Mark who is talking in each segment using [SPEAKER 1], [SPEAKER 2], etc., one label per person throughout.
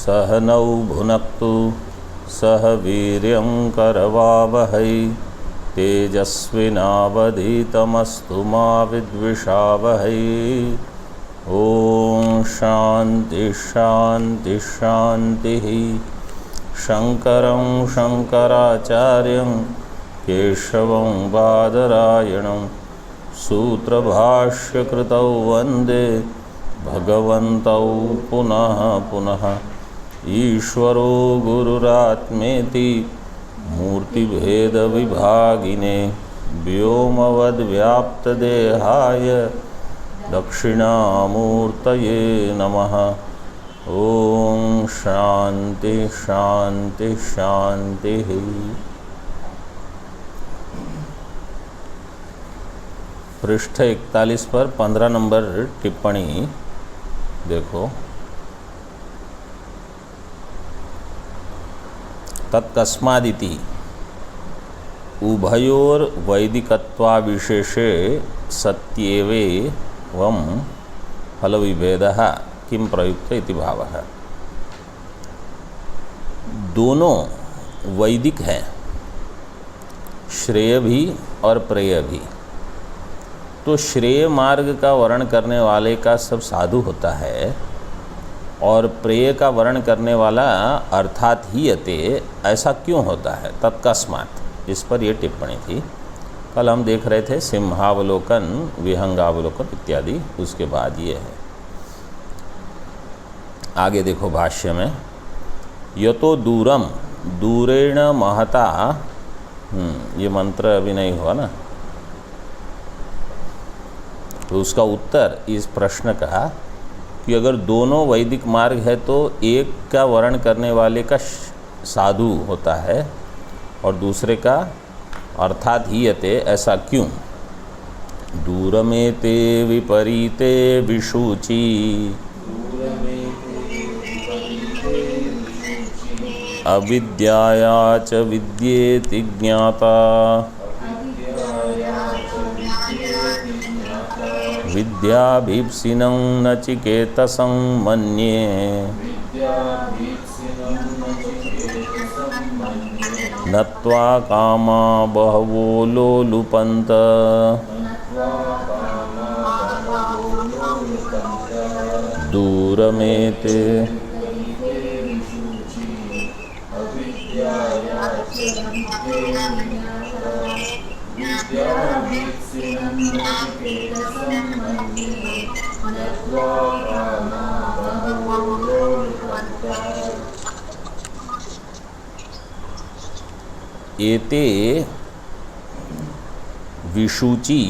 [SPEAKER 1] सह नौ भुनक्तु सह वीर्यं करवावहै तेजस्विनावधीतमस्तु मा विद्विषावहै। ओम शांति शांति शांति। शंकरं शंकराचार्यं केशवं बादरायणं सूत्रभाष्यकृतौ वंदे भगवन्तौ पुनः पुनः। ईश्वरो गुरुरात्मेति मूर्तिभेदविभागिने व्योमवद्व्याप्तदेहाय दक्षिणामूर्तये नमः। ओम शांति शांति शांति। पृष्ठ 41 पर 15 नंबर टिप्पणी देखो। तत्कस्मादिति उभयोर वैदिकत्वाविशेषे सत्येवेवं फलविभेदः किं प्रयुक्त इति भावः। दोनों वैदिक हैं, श्रेय भी और प्रेय भी। तो श्रेय मार्ग का वर्ण करने वाले का सब साधु होता है और प्रेय का वर्ण करने वाला अर्थात ही यते ऐसा क्यों होता है। तत्कस्मात् इस पर यह टिप्पणी थी। कल हम देख रहे थे सिंहावलोकन विहंगावलोकन इत्यादि, उसके बाद ये है। आगे देखो भाष्य में, यतो दूरम दूरेण महता, ये मंत्र अभी नहीं हुआ ना, तो उसका उत्तर इस प्रश्न का कि अगर दोनों वैदिक मार्ग है तो एक का वर्ण करने वाले का साधु होता है और दूसरे का अर्थात हीयते, ऐसा क्यों। दूरमेते विपरीते विशुचि अविद्याया च विद्येति ज्ञाता विद्याभीप्सिनं नचिकेतसं मन्ये नत्वा कामा बहवो लोलुपन्त दूरमेते। एते विशुचि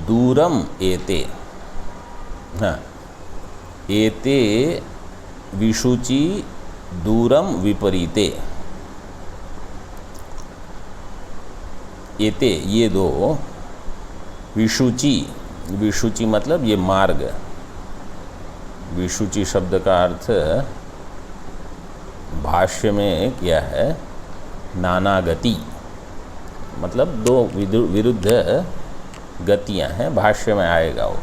[SPEAKER 1] दूरम एते, हाँ, एते विशुचि दूरम विपरीते। एते ये दो, विशुचि, विशुचि मतलब ये मार्ग। विशुचि शब्द का अर्थ भाष्य में क्या है, नानागति, मतलब दो विरुद्ध गतियां हैं, भाष्य में आएगा वो।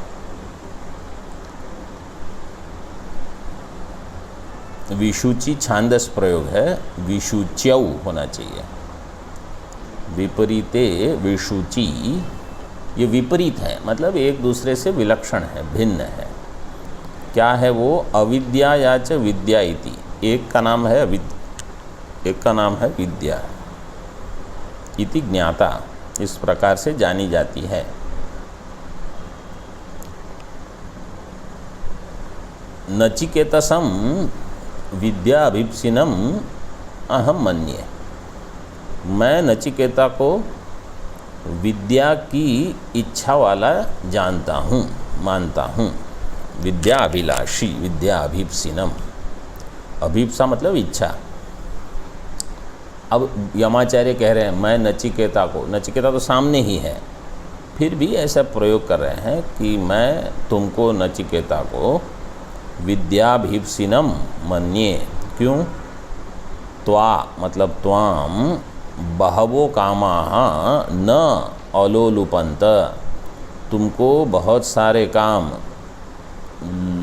[SPEAKER 1] विशुचि छांदस प्रयोग है, विशुच्यौ होना चाहिए। विपरीते विशुचि, ये विपरीत है, मतलब एक दूसरे से विलक्षण है, भिन्न है। क्या है वो, अविद्या या च विद्या इति। एक का नाम है अविद्या, एक का नाम है विद्या। इति ज्ञाता, इस प्रकार से जानी जाती है। नचिकेतसं विद्या अभिप्सिनम अहम मन्ये। मैं नचिकेता को विद्या की इच्छा वाला जानता हूँ, मानता हूँ। विद्या अभिलाषी, विद्या अभिप्सिनम, अभिप्सा मतलब इच्छा। अब यमाचार्य कह रहे हैं मैं नचिकेता को, नचिकेता तो सामने ही है, फिर भी ऐसा प्रयोग कर रहे हैं कि मैं तुमको नचिकेता को विद्याभिप्सिनम मन्ये। क्यों, त्वा मतलब त्वाम बहवो कामाः न अलोलुपन्त, तुमको बहुत सारे काम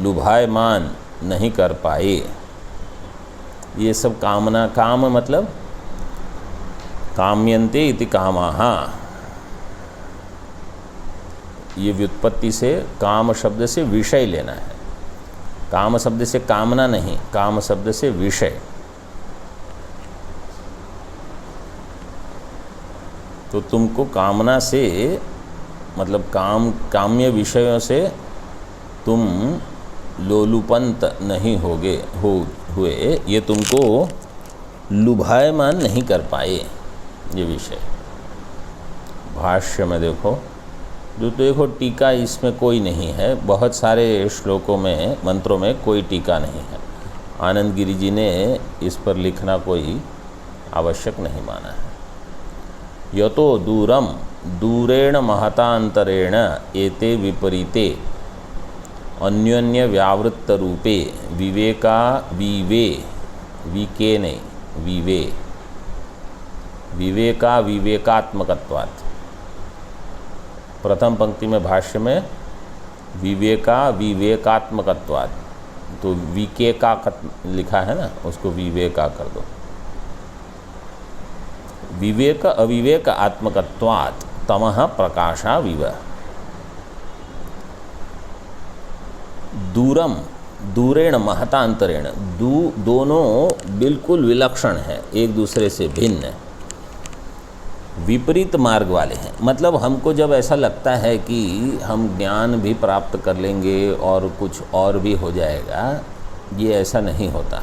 [SPEAKER 1] लुभायमान नहीं कर पाए। ये सब कामना, काम मतलब काम्यन्ते इति कामाः, ये व्युत्पत्ति से काम शब्द से विषय लेना है। काम शब्द से कामना नहीं, काम शब्द से विषय। तो तुमको कामना से मतलब काम्य विषयों से तुम लोलुपंत नहीं हुए, ये तुमको लुभायमान नहीं कर पाए ये विषय। भाष्य में देखो, जो देखो टीका इसमें कोई नहीं है, बहुत सारे श्लोकों में, मंत्रों में कोई टीका नहीं है। आनंद गिरि जी ने इस पर लिखना कोई आवश्यक नहीं माना है। यतो दूरम दूरेण महतांतरेण एते विपरीते अन्योन्य व्यावृत्त रूपे विवेका विवेकात्मकत्वात्। प्रथम पंक्ति में भाष्य में विवेका विवेकात्मकत्वात्, तो विकेका लिखा है ना, उसको विवेका कर दो। विवेक अविवेक आत्मकत्वात् तमः प्रकाशाविव। दूरम दूरेण महतांतरेण, दोनों बिल्कुल विलक्षण हैं, एक दूसरे से भिन्न, विपरीत मार्ग वाले हैं। मतलब हमको जब ऐसा लगता है कि हम ज्ञान भी प्राप्त कर लेंगे और कुछ और भी हो जाएगा, ये ऐसा नहीं होता।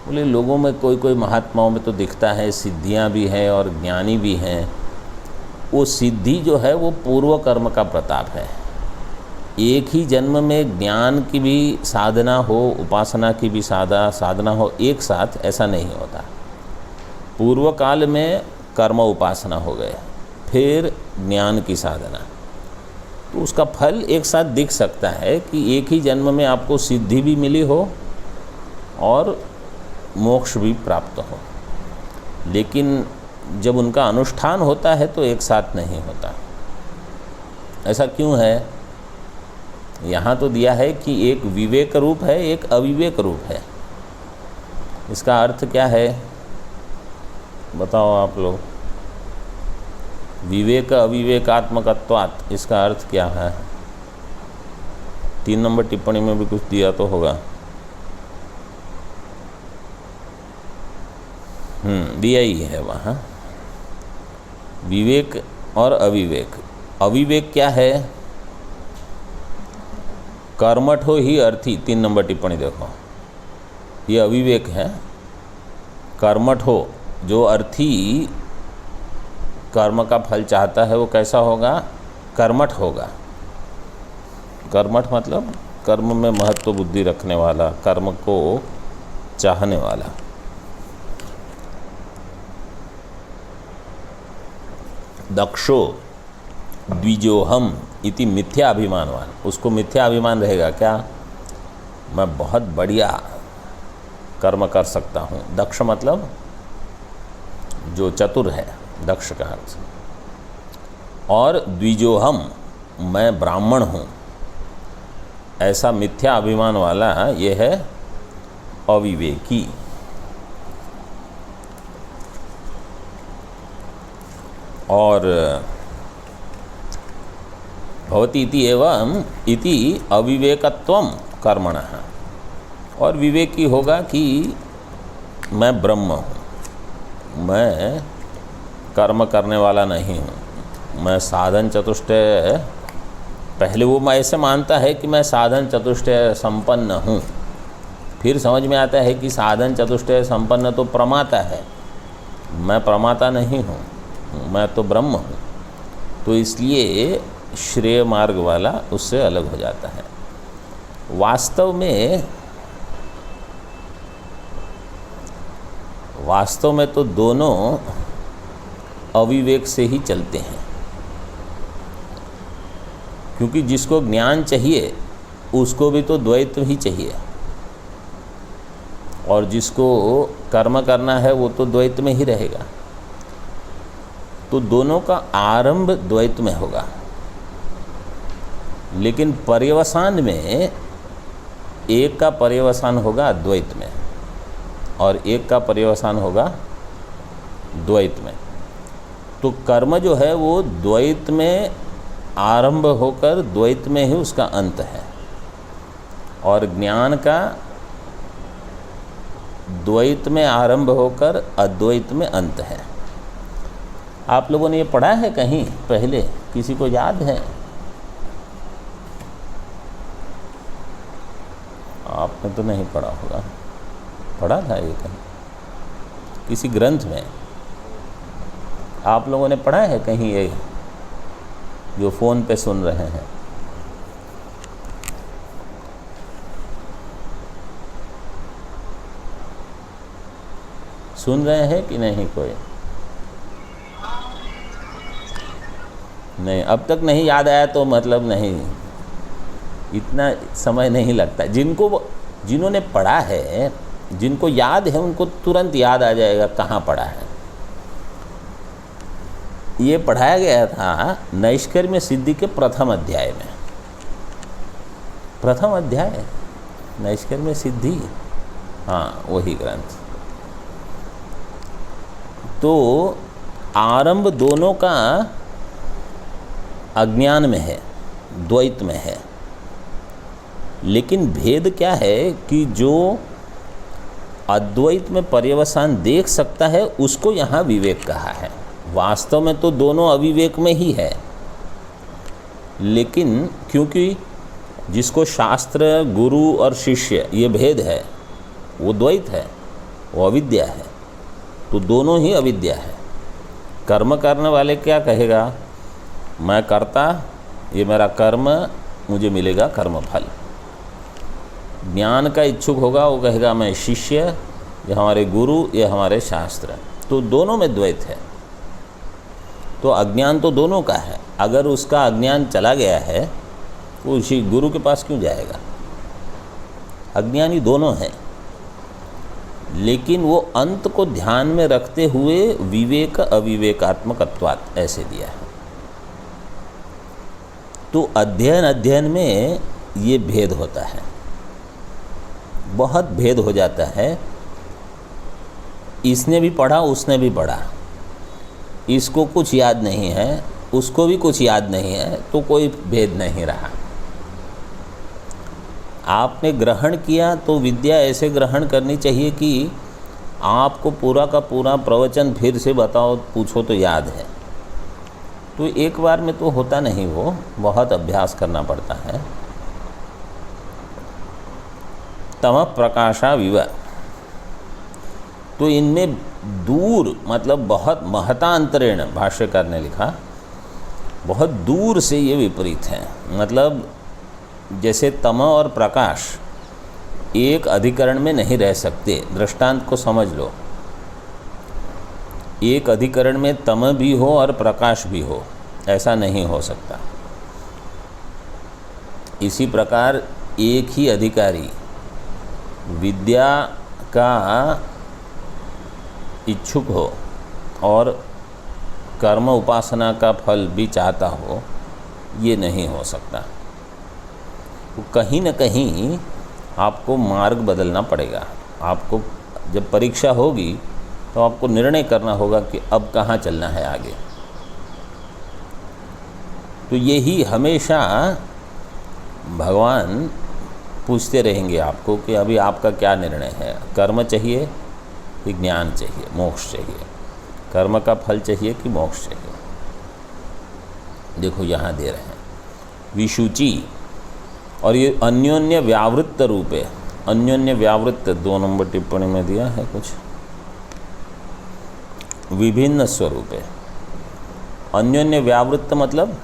[SPEAKER 1] बोले लोगों में कोई महात्माओं में तो दिखता है सिद्धियां भी हैं और ज्ञानी भी हैं। वो सिद्धि जो है वो पूर्व कर्म का प्रताप है। एक ही जन्म में ज्ञान की भी साधना हो, उपासना की भी साधना हो एक साथ, ऐसा नहीं होता। पूर्व काल में कर्म उपासना हो गए, फिर ज्ञान की साधना, तो उसका फल एक साथ दिख सकता है कि एक ही जन्म में आपको सिद्धि भी मिली हो और मोक्ष भी प्राप्त हो। लेकिन जब उनका अनुष्ठान होता है तो एक साथ नहीं होता। ऐसा क्यों है? यहाँ तो दिया है कि एक विवेक रूप है, एक अविवेक रूप है। इसका अर्थ क्या है बताओ आप लोग? विवेक अविवेकात्मकत्वात्, इसका अर्थ क्या है? 3 नंबर टिप्पणी में भी कुछ दिया तो होगा। दिया ही है वहाँ। विवेक और अविवेक। अविवेक क्या है? कर्मठो ही अर्थी, 3 नंबर टिप्पणी देखो, ये अविवेक है। कर्मठो, जो अर्थी कर्म का फल चाहता है वो कैसा होगा? कर्मठ होगा। कर्मठ मतलब कर्म में महत्व बुद्धि रखने वाला, कर्म को चाहने वाला। दक्षो द्विजोहम इति मिथ्या अभिमानवान, उसको मिथ्या अभिमान रहेगा क्या? मैं बहुत बढ़िया कर्म कर सकता हूँ। दक्ष मतलब जो चतुर है, दक्ष का अर्थ। और द्विजोहम, मैं ब्राह्मण हूँ, ऐसा मिथ्या अभिमान वाला ये है अविवेकी। और भवति इति एवं इति अविवेकत्वम कर्मणः, और विवेकी होगा कि मैं ब्रह्म हूँ, मैं कर्म करने वाला नहीं हूँ, मैं साधन चतुष्टय, पहले वो मैं ऐसे मानता है कि मैं साधन चतुष्टय संपन्न हूँ, फिर समझ में आता है कि साधन चतुष्टय संपन्न तो प्रमाता है, मैं प्रमाता नहीं हूँ, मैं तो ब्रह्म हूँ। तो इसलिए श्रेय मार्ग वाला उससे अलग हो जाता है। वास्तव में तो दोनों अविवेक से ही चलते हैं, क्योंकि जिसको ज्ञान चाहिए उसको भी तो द्वैत ही चाहिए, और जिसको कर्म करना है वो तो द्वैत में ही रहेगा। तो दोनों का आरंभ द्वैत में होगा, लेकिन पर्यवसान में एक का पर्यवसान होगा अद्वैत में। और एक का पर्यवसान होगा द्वैत में। तो कर्म जो है वो द्वैत में आरंभ होकर द्वैत में ही उसका अंत है, और ज्ञान का द्वैत में आरंभ होकर अद्वैत में अंत है। आप लोगों ने ये पढ़ा है कहीं पहले? किसी को याद है? आपने तो नहीं पढ़ा होगा। पढ़ा था ये कहीं किसी ग्रंथ में? आप लोगों ने पढ़ा है कहीं ये जो फ़ोन पे सुन रहे हैं? सुन रहे हैं कि नहीं? कोई नहीं? अब तक नहीं याद आया तो मतलब नहीं, इतना समय नहीं लगता। जिन्होंने पढ़ा है, जिनको याद है, उनको तुरंत याद आ जाएगा कहाँ पढ़ा है। ये पढ़ाया गया था नैष्कर्म्य सिद्धि के प्रथम अध्याय में। प्रथम अध्याय नैष्कर्म्य सिद्धि, हाँ वही ग्रंथ। तो आरंभ दोनों का अज्ञान में है, द्वैत में है, लेकिन भेद क्या है कि जो अद्वैत में पर्यवसान देख सकता है उसको यहाँ विवेक कहा है। वास्तव में तो दोनों अविवेक में ही है, लेकिन क्योंकि जिसको शास्त्र, गुरु और शिष्य ये भेद है, वो द्वैत है, वो अविद्या है, तो दोनों ही अविद्या है। कर्म करने वाले क्या कहेगा? मैं करता, ये मेरा कर्म, मुझे मिलेगा कर्मफल। ज्ञान का इच्छुक होगा वो कहेगा मैं शिष्य, ये हमारे गुरु, ये हमारे शास्त्र। तो दोनों में द्वैत है। तो अज्ञान तो दोनों का है। अगर उसका अज्ञान चला गया है तो उसी गुरु के पास क्यों जाएगा? अज्ञानी दोनों हैं, लेकिन वो अंत को ध्यान में रखते हुए विवेक अविवेकात्मकत्वात् ऐसे दिया है। तो अध्ययन में ये भेद होता है, बहुत भेद हो जाता है। इसने भी पढ़ा, उसने भी पढ़ा, इसको कुछ याद नहीं है, उसको भी कुछ याद नहीं है, तो कोई भेद नहीं रहा। आपने ग्रहण किया तो विद्या ऐसे ग्रहण करनी चाहिए कि आपको पूरा का पूरा प्रवचन फिर से बताओ, पूछो तो याद है। तो एक बार में तो होता नहीं, वो बहुत अभ्यास करना पड़ता है। तमः प्रकाशाविव, तो इनमें दूर मतलब बहुत महतांतरेण, भाष्यकार ने लिखा, बहुत दूर से ये विपरीत है। मतलब जैसे तम और प्रकाश एक अधिकरण में नहीं रह सकते। दृष्टांत को समझ लो, एक अधिकरण में तम भी हो और प्रकाश भी हो, ऐसा नहीं हो सकता। इसी प्रकार एक ही अधिकारी विद्या का इच्छुक हो और कर्म उपासना का फल भी चाहता हो, ये नहीं हो सकता। तो कहीं न कहीं आपको मार्ग बदलना पड़ेगा। आपको जब परीक्षा होगी तो आपको निर्णय करना होगा कि अब कहाँ चलना है आगे। तो यही हमेशा भगवान पूछते रहेंगे आपको कि अभी आपका क्या निर्णय है, कर्म चाहिए कि ज्ञान चाहिए, मोक्ष चाहिए, कर्म का फल चाहिए कि मोक्ष चाहिए। देखो यहाँ दे रहे हैं विशुचि, और ये अन्योन्य व्यावृत्त रूप है। अन्योन्य व्यावृत्त 2 नंबर टिप्पणी में दिया है कुछ, विभिन्न स्वरूप है। अन्योन्य व्यावृत्त मतलब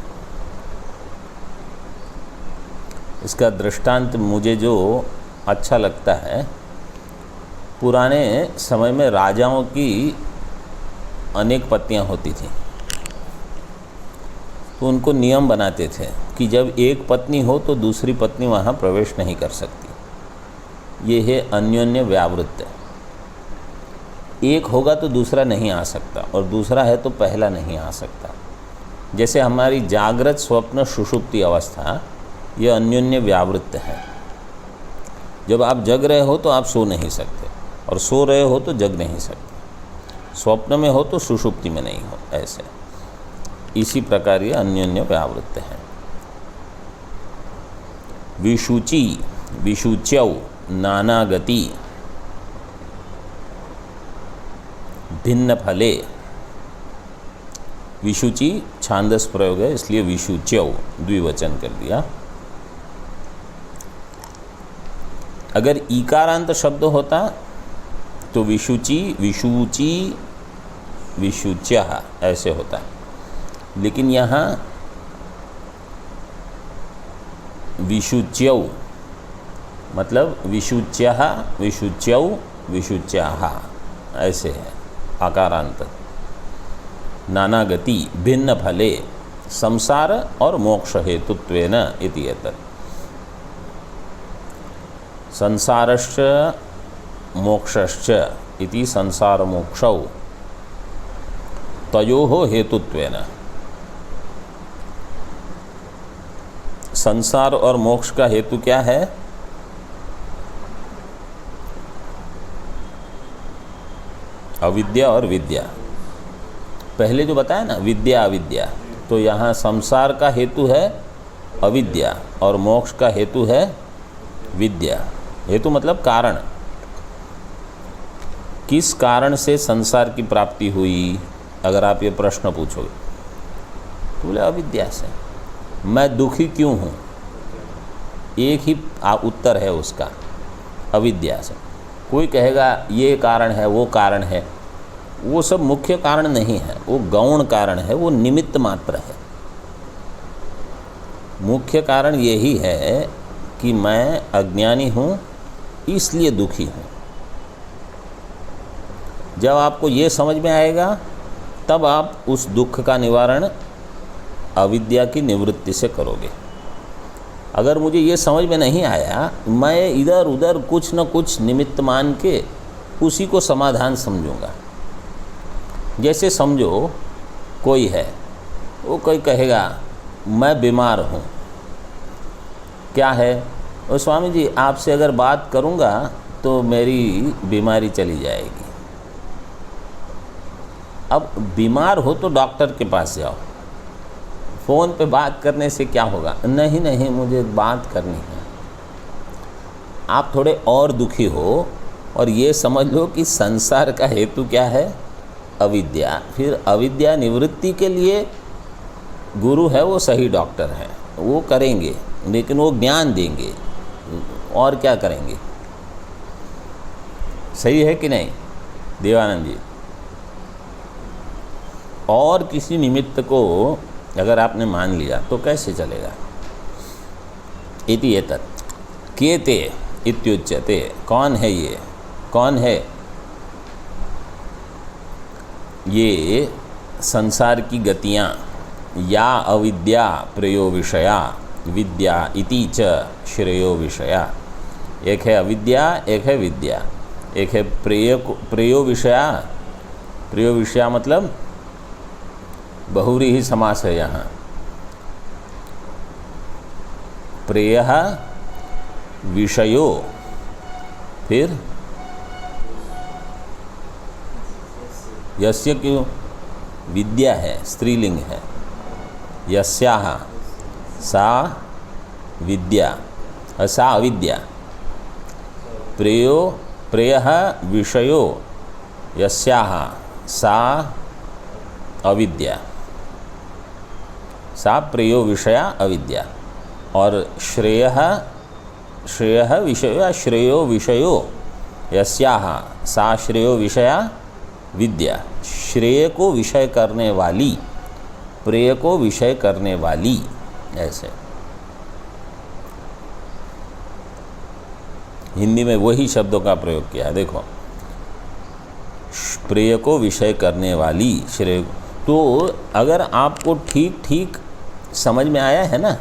[SPEAKER 1] इसका दृष्टांत मुझे जो अच्छा लगता है, पुराने समय में राजाओं की अनेक पत्नियां होती थीं, तो उनको नियम बनाते थे कि जब एक पत्नी हो तो दूसरी पत्नी वहाँ प्रवेश नहीं कर सकती। ये है अन्योन्य व्यावृत्त। एक होगा तो दूसरा नहीं आ सकता, और दूसरा है तो पहला नहीं आ सकता। जैसे हमारी जागृत, स्वप्न, सुषुप्ति अवस्था, ये अन्योन्य व्यावृत्त है। जब आप जग रहे हो तो आप सो नहीं सकते, और सो रहे हो तो जग नहीं सकते, स्वप्न में हो तो सुषुप्ति में नहीं हो, ऐसे। इसी प्रकार ये अन्योन्य व्यावृत्त हैं। विशुचि विशुच्यौ नानागति भिन्न फले। विशुचि छांदस प्रयोग है, इसलिए विशुच्यौ द्विवचन कर दिया। अगर ईकारांत शब्द होता तो विशुचि विशुचि विशुच्यः ऐसे होता, लेकिन यहाँ विशुच्यौ मतलब विशुच्यः विशुच्यौ विशुच्याः ऐसे है आकारांत। नानागति भिन्न फले संसार और मोक्ष हेतुत्वेन इति एतत्। संसारश्च मोक्षश्च इति संसार मोक्षौ तयोः हेतुत्वेन। संसार और मोक्ष का हेतु क्या है? अविद्या और विद्या। पहले जो बताया ना विद्या अविद्या, तो यहाँ संसार का हेतु है अविद्या और मोक्ष का हेतु है विद्या। हेतु मतलब कारण, किस कारण से संसार की प्राप्ति हुई? अगर आप ये प्रश्न पूछोगे तो बोले अविद्या से। मैं दुखी क्यों हूँ? एक ही उत्तर है उसका, अविद्या से। कोई कहेगा ये कारण है वो कारण है, वो सब मुख्य कारण नहीं है, वो गौण कारण है, वो निमित्त मात्र है। मुख्य कारण यही है कि मैं अज्ञानी हूँ इसलिए दुखी हूँ। जब आपको ये समझ में आएगा तब आप उस दुख का निवारण अविद्या की निवृत्ति से करोगे। अगर मुझे ये समझ में नहीं आया, मैं इधर उधर कुछ न कुछ निमित्त मान के उसी को समाधान समझूंगा। जैसे समझो कोई है, वो कोई कहेगा मैं बीमार हूँ, क्या है? और स्वामी जी आपसे अगर बात करूँगा तो मेरी बीमारी चली जाएगी। अब बीमार हो तो डॉक्टर के पास जाओ, फ़ोन पे बात करने से क्या होगा? नहीं नहीं मुझे बात करनी है। आप थोड़े और दुखी हो और ये समझ लो कि संसार का हेतु क्या है? अविद्या। फिर अविद्या निवृत्ति के लिए गुरु है वो सही डॉक्टर है, वो करेंगे, लेकिन वो ज्ञान देंगे और क्या करेंगे? सही है कि नहीं देवानंद जी? और किसी निमित्त को अगर आपने मान लिया तो कैसे चलेगा? इति एतत् केते इत्युच्यते। कौन है ये? कौन है ये? संसार की गतियाँ या अविद्या प्रयो विषया विद्या इति च श्रेयो विषया। एक है अविद्या, एक है विद्या, एक है प्रयो विषया। प्रयो विषया मतलब बहुव्रीहि समास है यहाँ। प्रेयः विषयो, फिर यस्य क्यों? विद्या है, स्त्रीलिंग है। यस्याः सा विद्या, सा अविद्या। प्रेयः विषयो यस्याः सा अविद्या, सा प्रेयो विषया अविद्या। और श्रेयः विषयो या श्रेयो विषयो यस्याः सा श्रेयो विषया विद्या। श्रेय को विषय करने वाली, प्रेय को विषय करने वाली, ऐसे। हिंदी में वही शब्दों का प्रयोग किया है, देखो। प्रेय को विषय करने वाली, श्रेय। तो अगर आपको ठीक ठीक समझ में आया है ना,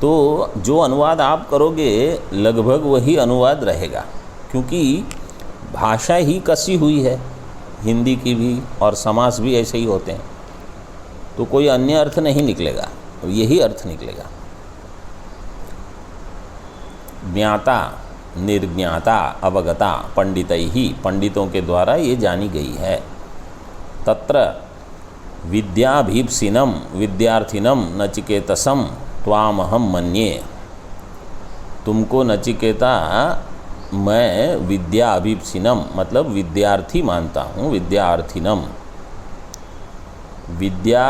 [SPEAKER 1] तो जो अनुवाद आप करोगे लगभग वही अनुवाद रहेगा, क्योंकि भाषा ही कसी हुई है हिंदी की भी, और समास भी ऐसे ही होते हैं। तो कोई अन्य अर्थ नहीं निकलेगा, यही अर्थ निकलेगा। ज्ञाता निर्ज्ञाता अवगता पंडितैहि, पंडितों के द्वारा ये जानी गई है। तत्र विद्याभीप्सिनम विद्यार्थिनम नचिकेतसम त्वामहम मन्ये, तुमको नचिकेता मैं विद्या अभीप्सिनम मतलब विद्यार्थी मानता हूँ, विद्यार्थिनम विद्या,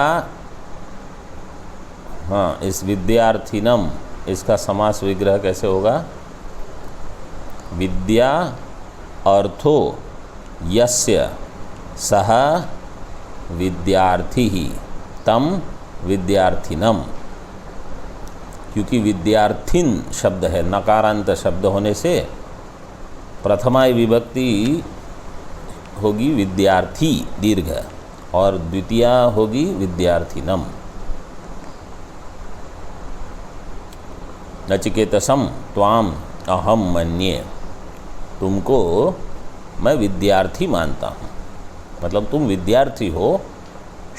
[SPEAKER 1] हाँ इस विद्यार्थिनम इसका समास विग्रह कैसे होगा? विद्या अर्थो यस्य सह विद्यार्थी ही तम विद्यार्थिनम, क्योंकि विद्यार्थिन शब्द है, नकारांत शब्द होने से प्रथमा विभक्ति होगी विद्यार्थी दीर्घ और द्वितीया होगी विद्यार्थिनम। नचिकेतसम त्वाम अहम मन्ये, तुमको मैं विद्यार्थी मानता हूँ, मतलब तुम विद्यार्थी हो,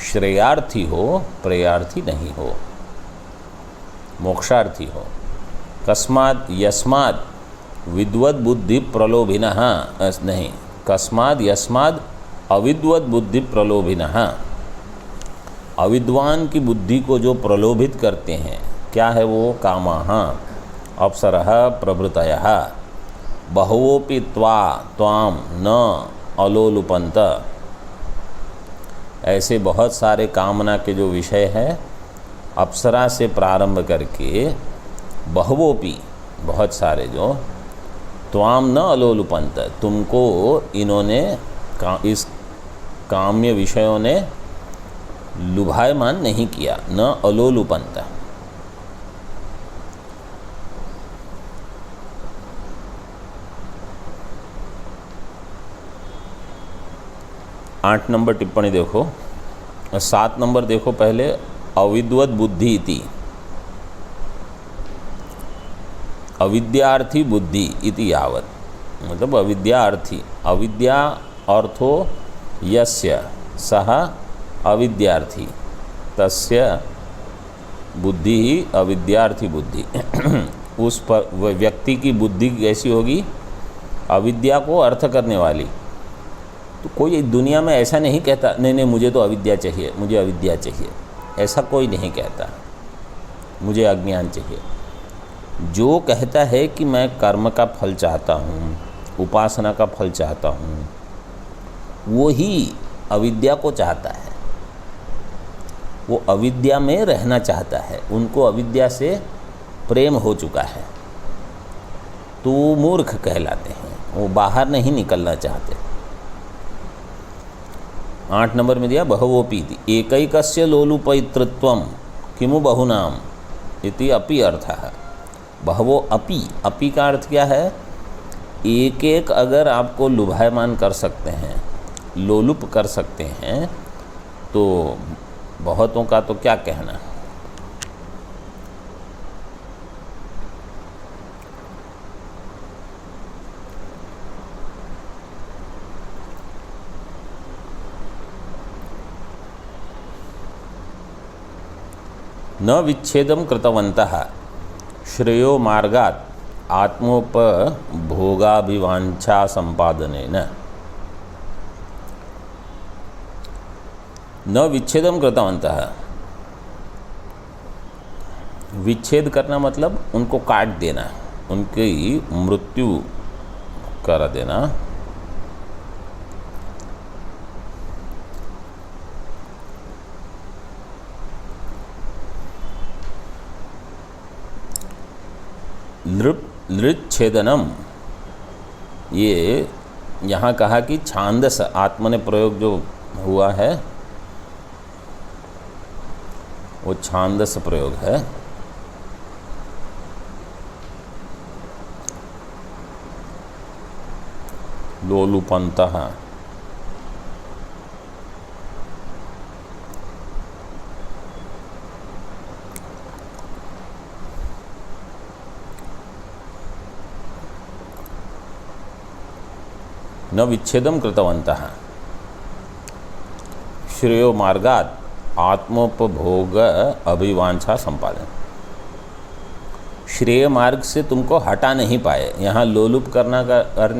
[SPEAKER 1] श्रेयार्थी हो, प्रेयार्थी नहीं हो, मोक्षार्थी हो। कस्मात् यस्मात् विद्वद बुद्धि प्रलोभिनः, नहीं कस्मात् यस्मात् अविद्वद बुद्धि प्रलोभिनः, अविद्वान की बुद्धि को जो प्रलोभित करते हैं, क्या है वो? कामाः अप्सरः प्रभृतयः बहवोपि त्वाम न अलोलुपन्त, ऐसे बहुत सारे कामना के जो विषय है अप्सरा से प्रारंभ करके बहवोपि बहुत सारे जो त्वाम न अलोलुपन्त, तुमको इन्होंने इस काम्य विषयों ने लुभायमान नहीं किया, न अलोलुपन्त। आठ नंबर टिप्पणी देखो, 7 नंबर देखो पहले, अविद्वत बुद्धि इति, अविद्यार्थी बुद्धि इति यावत, मतलब अविद्यार्थी, अविद्या अर्थो यस्य सह अविद्यार्थी तस्य बुद्धि ही अविद्यार्थी बुद्धि। उस पर व्यक्ति की बुद्धि कैसी होगी? अविद्या को अर्थ करने वाली। तो कोई दुनिया में ऐसा नहीं कहता नहीं नहीं मुझे तो अविद्या चाहिए, मुझे अविद्या चाहिए, ऐसा कोई नहीं कहता, मुझे अज्ञान चाहिए। जो कहता है कि मैं कर्म का फल चाहता हूँ, उपासना का फल चाहता हूँ, वो ही अविद्या को चाहता है, वो अविद्या में रहना चाहता है, उनको अविद्या से प्रेम हो चुका है, तो वो मूर्ख कहलाते हैं, वो बाहर नहीं निकलना चाहते। 8 नंबर में दिया बहवोपीति एकैकस्य लोलुपैतृत्वम किमु बहुनाम इति अपि अर्थः। बहवो अपि, अपि का अर्थ क्या है? एक एक अगर आपको लुभायमान कर सकते हैं, लोलुप कर सकते हैं, तो बहुतों का तो क्या कहना। न विच्छेदम कृतवन्तः श्रेयो मार्गात् आत्मोपभोगाभिवांछा संपादनेन। न विच्छेदम कृतवन्तः, विच्छेद करना मतलब उनको काट देना, उनकी मृत्यु कर देना। नृच्छेदनम, ये यहाँ कहा कि छांदस आत्मा ने प्रयोग जो हुआ है वो छांदस प्रयोग है। लोलुपन्तः, न विच्छेदम कृतवन्तः श्रेयो मार्गात् आत्मोपभोग अभिवांछा संपादन। श्रेय मार्ग से तुमको हटा नहीं पाए। यहाँ लोलुप करने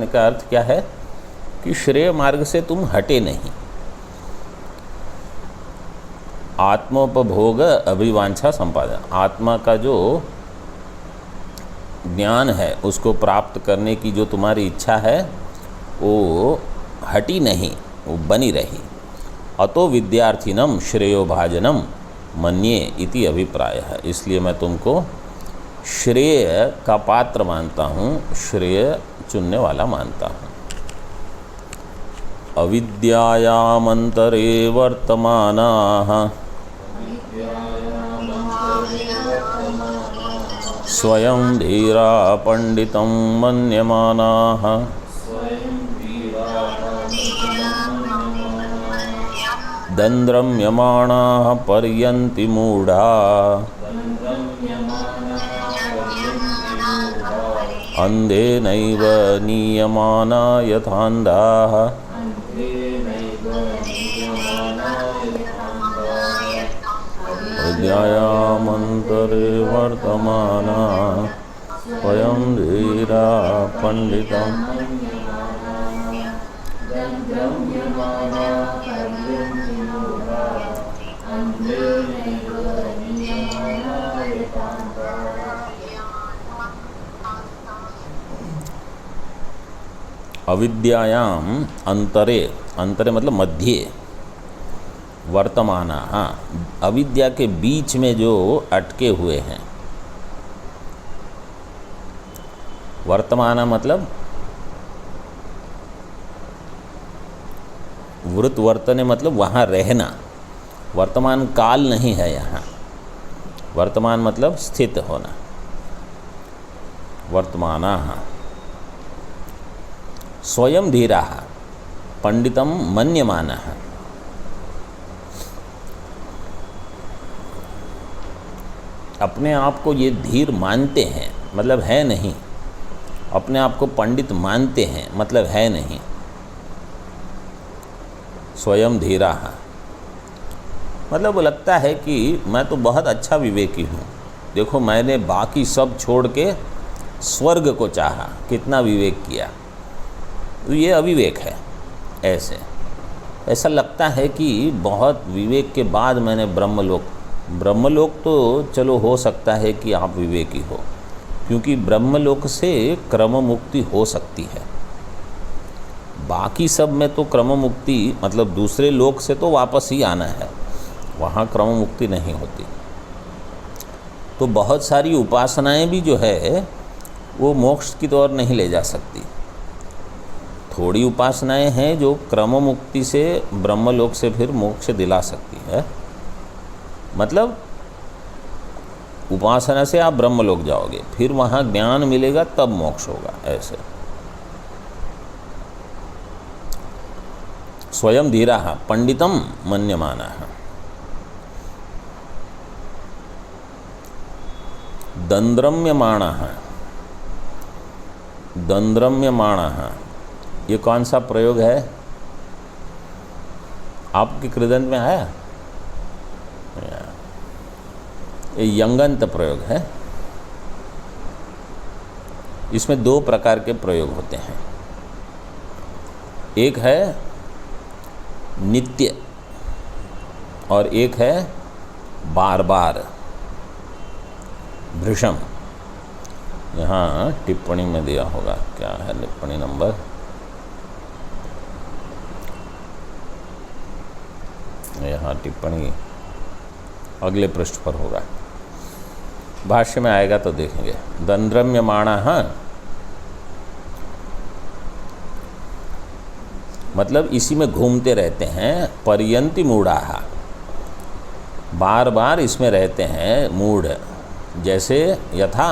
[SPEAKER 1] का अर्थ क्या है कि श्रेय मार्ग से तुम हटे नहीं। आत्मोपभोग अभिवांछा संपादन, आत्मा का जो ज्ञान है उसको प्राप्त करने की जो तुम्हारी इच्छा है वो हटी नहीं, वो बनी रही। अतो विद्यार्थिनम श्रेयो भाजनम मन्ये इति अभिप्राय है। इसलिए मैं तुमको श्रेय का पात्र मानता हूँ, श्रेय चुनने वाला मानता हूँ। अविद्यायामन्तरे वर्तमानाः स्वयं धीरा पंडितं मन्यमानाः दन्द्रम्यमाणाः पर्यन्ति मूढा अन्धेनैव नीयमाना यथान्धाः विद्यायामन्तरे वर्तमाना स्वयं धीरा पंडितं अविद्यायाम अंतरे, अंतरे मतलब मध्य, वर्तमाना, हाँ, अविद्या के बीच में जो अटके हुए हैं। वर्तमाना मतलब वृत वर्तने मतलब वहाँ रहना। वर्तमान काल नहीं है यहाँ। वर्तमान मतलब स्थित होना। वर्तमाना स्वयं धीरा पंडितम मन्यमाना, अपने आप को ये धीर मानते हैं, मतलब है नहीं। अपने आप को पंडित मानते हैं, मतलब है नहीं। स्वयं धीरा मतलब लगता है कि मैं तो बहुत अच्छा विवेकी हूँ, देखो मैंने बाकी सब छोड़ के स्वर्ग को चाहा, कितना विवेक किया। तो ये अविवेक है। ऐसा लगता है कि बहुत विवेक के बाद मैंने ब्रह्मलोक तो चलो हो सकता है कि आप विवेकी हो, क्योंकि ब्रह्मलोक से क्रम मुक्ति हो सकती है। बाकी सब में तो क्रम मुक्ति मतलब दूसरे लोक से तो वापस ही आना है, वहाँ क्रम मुक्ति नहीं होती। तो बहुत सारी उपासनाएं भी जो है वो मोक्ष की ओर नहीं ले जा सकती। थोड़ी उपासनाएं हैं जो क्रम मुक्ति से ब्रह्मलोक से फिर मोक्ष दिला सकती है। मतलब उपासना से आप ब्रह्मलोक जाओगे, फिर वहाँ ज्ञान मिलेगा तब मोक्ष होगा। ऐसे स्वयं धीरा पंडितम मन्यमाना, दन्द्रम्यमाणः, दन्द्रम्यमाणः ये कौन सा प्रयोग है? आपके कृदंत में आया? ये यंगंत प्रयोग है। इसमें दो प्रकार के प्रयोग होते हैं। एक है नित्य और एक है बार बार। भृशम यहाँ टिप्पणी में दिया होगा, क्या है टिप्पणी नंबर? यहाँ टिप्पणी अगले पृष्ठ पर होगा, भाष्य में आएगा तो देखेंगे। दन्द्रम्यमाणः मतलब इसी में घूमते रहते हैं। पर्यन्ति मूढ़ाः बार बार इसमें रहते हैं मूढ़। जैसे यथा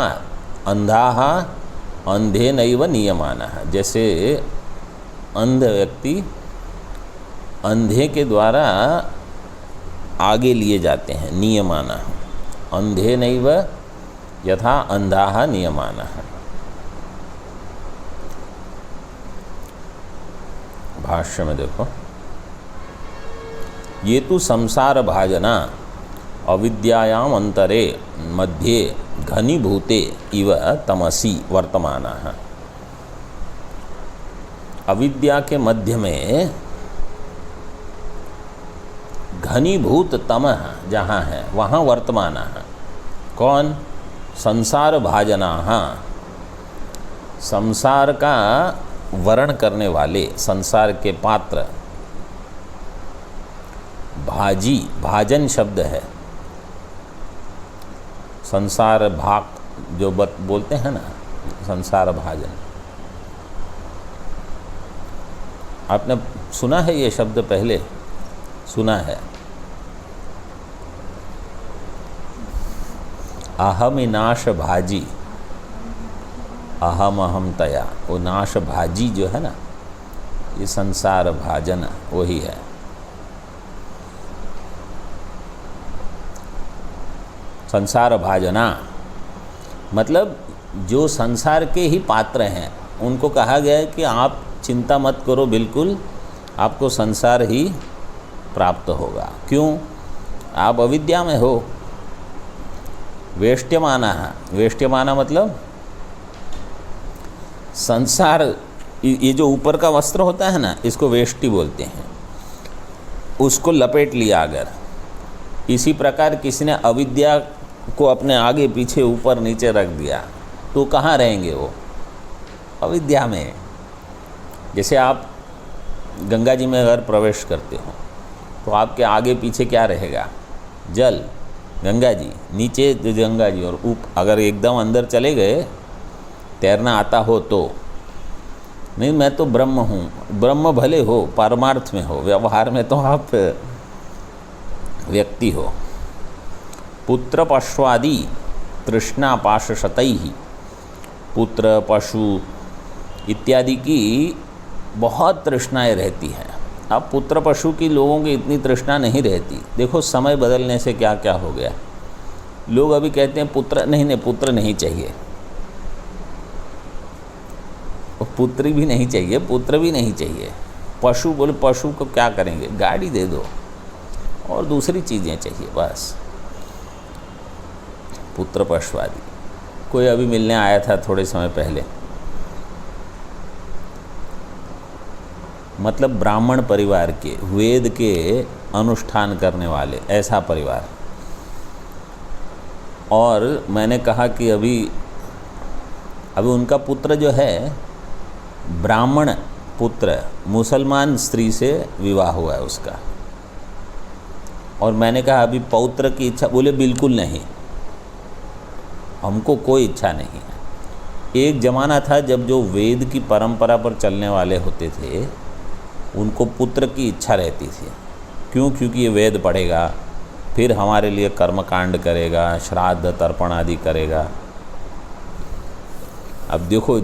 [SPEAKER 1] अंधाः अंधेनैव नीयमानः, जैसे अंध व्यक्ति अंधे के द्वारा आगे लिए जाते हैं। नियमानः अंधेनैव यथा अंधाः नियमानः। भाष्य में देखो, ये तो संसार भाजना अविद्यायाम अंतरे मध्ये घनीभूते इव तमसी वर्तमानः। अविद्या के मध्य में घनीभूत तमः जहाँ है वहाँ वर्तमानः। कौन? संसार भाजनाः, संसार का वरण करने वाले, संसार के पात्र। भाजी, भाजन शब्द है, संसार भाग जो बोलते हैं ना, संसार भाजन। आपने सुना है ये शब्द? पहले सुना है। अहम नाश भाजी, अहम अहम तया, वो नाश भाजी जो है ना, ये संसार भाजन वही है। संसार भाजना मतलब जो संसार के ही पात्र हैं उनको कहा गया है कि आप चिंता मत करो, बिल्कुल आपको संसार ही प्राप्त होगा। क्यों? आप अविद्या में हो। वेष्ट्यमाना है, वेष्ट्यमाना मतलब संसार, ये जो ऊपर का वस्त्र होता है ना, इसको वेष्टि बोलते हैं। उसको लपेट लिया अगर, इसी प्रकार किसी ने अविद्या को अपने आगे पीछे ऊपर नीचे रख दिया तो कहाँ रहेंगे वो? अविद्या में। जैसे आप गंगा जी में अगर प्रवेश करते हो तो आपके आगे पीछे क्या रहेगा? जल, गंगा जी, नीचे गंगा जी, और अगर एकदम अंदर चले गए, तैरना आता हो तो नहीं, मैं तो ब्रह्म हूँ। ब्रह्म भले हो, परमार्थ में हो, व्यवहार में तो आप व्यक्ति हो। पुत्र पशुआदि तृष्णा पाश शतैहि, पुत्र पशु इत्यादि की बहुत तृष्णाएँ रहती हैं। अब पुत्र पशु की लोगों की इतनी तृष्णा नहीं रहती। देखो समय बदलने से क्या क्या हो गया। लोग अभी कहते हैं पुत्र नहीं, पुत्र नहीं चाहिए, पुत्री भी नहीं चाहिए, पुत्र भी नहीं चाहिए। पशु बोले, पशु को क्या करेंगे? गाड़ी दे दो और दूसरी चीज़ें चाहिए बस। पुत्र पशु आदि। कोई अभी मिलने आया था थोड़े समय पहले, मतलब ब्राह्मण परिवार के, वेद के अनुष्ठान करने वाले, ऐसा परिवार। और मैंने कहा कि अभी उनका पुत्र जो है ब्राह्मण पुत्र, मुसलमान स्त्री से विवाह हुआ है उसका। और मैंने कहा अभी पौत्र की इच्छा? बोले बिल्कुल नहीं, हमको कोई इच्छा नहीं है। एक ज़माना था जब जो वेद की परंपरा पर चलने वाले होते थे उनको पुत्र की इच्छा रहती थी। क्यों? क्योंकि ये वेद पढ़ेगा, फिर हमारे लिए कर्मकांड करेगा, श्राद्ध तर्पण आदि करेगा। अब देखो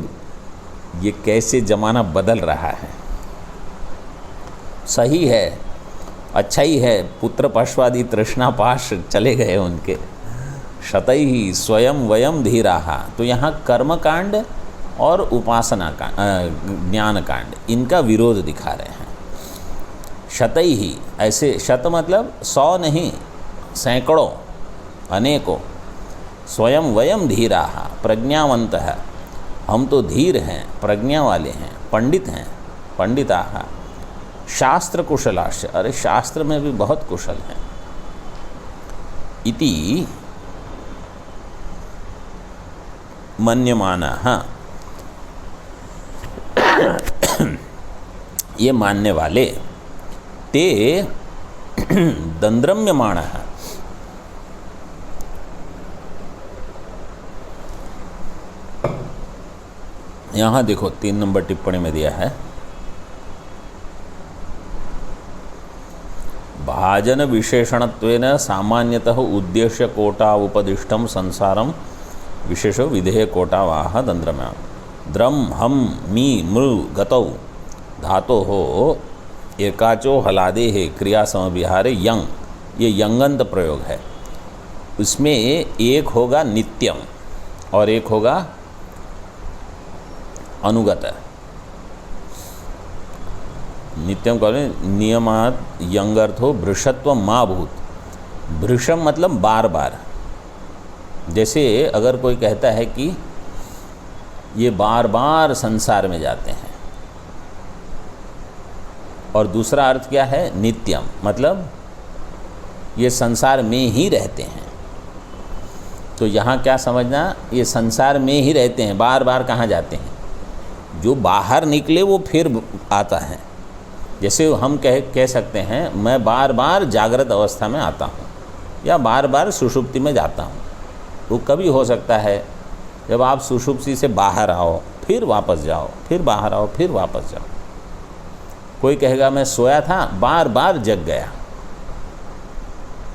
[SPEAKER 1] ये कैसे ज़माना बदल रहा है। सही है, अच्छा ही है, पुत्र पशुआदि तृष्णा पाश चले गए उनके। शतैहि स्वयं वयम धीराहा, तो यहाँ कर्मकांड और उपासना का ज्ञान कांड, इनका विरोध दिखा रहे हैं। शतैहि, ऐसे शत मतलब 100 नहीं, सैकड़ों, अनेकों। स्वयं वयम धीराहा, प्रज्ञावंत है, हम तो धीर हैं, प्रज्ञा वाले हैं, पंडित हैं, पंडिताः। शास्त्र कुशलाश्च, अरे शास्त्र में भी बहुत कुशल हैं। इति मन्यमानः, ये मानने वाले। ते दंद्रम्यमाणः, यहाँ देखो 3 नंबर टिप्पणी में दिया है, भाजन विशेषणत्वेन सामान्यतः उद्देश्य कोटा उपदिष्टम संसारम विशेषो विधेय कोटा वाह दंद्रम्या। द्रम हम मी मृ गतौ धातो हो एकाचो हलादे है क्रिया समविहारे यंग, ये यंगंत प्रयोग है। उसमें एक होगा नित्यम और एक होगा अनुगत। नित्यम कहें नियमात यंगर्थ हो भृषत्व माँ भूत। भृषम मतलब बार बार, जैसे अगर कोई कहता है कि ये बार बार संसार में जाते हैं, और दूसरा अर्थ क्या है, नित्यम, मतलब ये संसार में ही रहते हैं। तो यहाँ क्या समझना, ये संसार में ही रहते हैं, बार बार कहाँ जाते हैं। जो बाहर निकले वो फिर आता है। जैसे हम कह सकते हैं मैं बार बार जागृत अवस्था में आता हूँ या बार बार सुषुप्ति में जाता हूँ। तो कभी हो सकता है जब आप सुषुप्ति से बाहर आओ, फिर वापस जाओ, फिर बाहर आओ, फिर वापस जाओ। कोई कहेगा मैं सोया था, बार बार जग गया,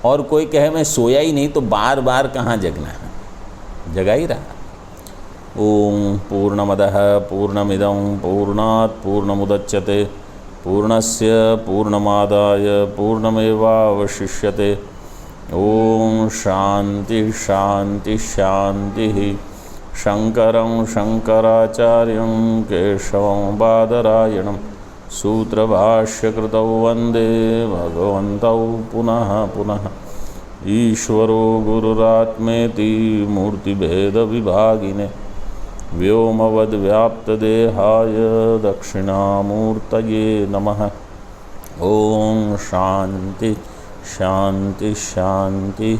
[SPEAKER 1] और कोई कहे मैं सोया ही नहीं, तो बार बार कहाँ जगना है, जगा ही रहा। ओम पूर्णमदः पूर्णमिदं पूर्णात् पूर्णमुदच्यते पूर्णस्य पूर्णमादाय पूर्णमेवावशिष्यते। ओम शांति शांति शांति। शंकरं शंकराचार्यं केशवं बादरायणं सूत्रभाष्यकृतौ वन्दे भगवन्तौ पुनः पुनः। ईश्वरो गुरुरात्मेति मूर्तिभेदविभागिने व्योमवद्व्याप्तदेहाय दक्षिणामूर्तये नमः। ओम शांति शांति शांति।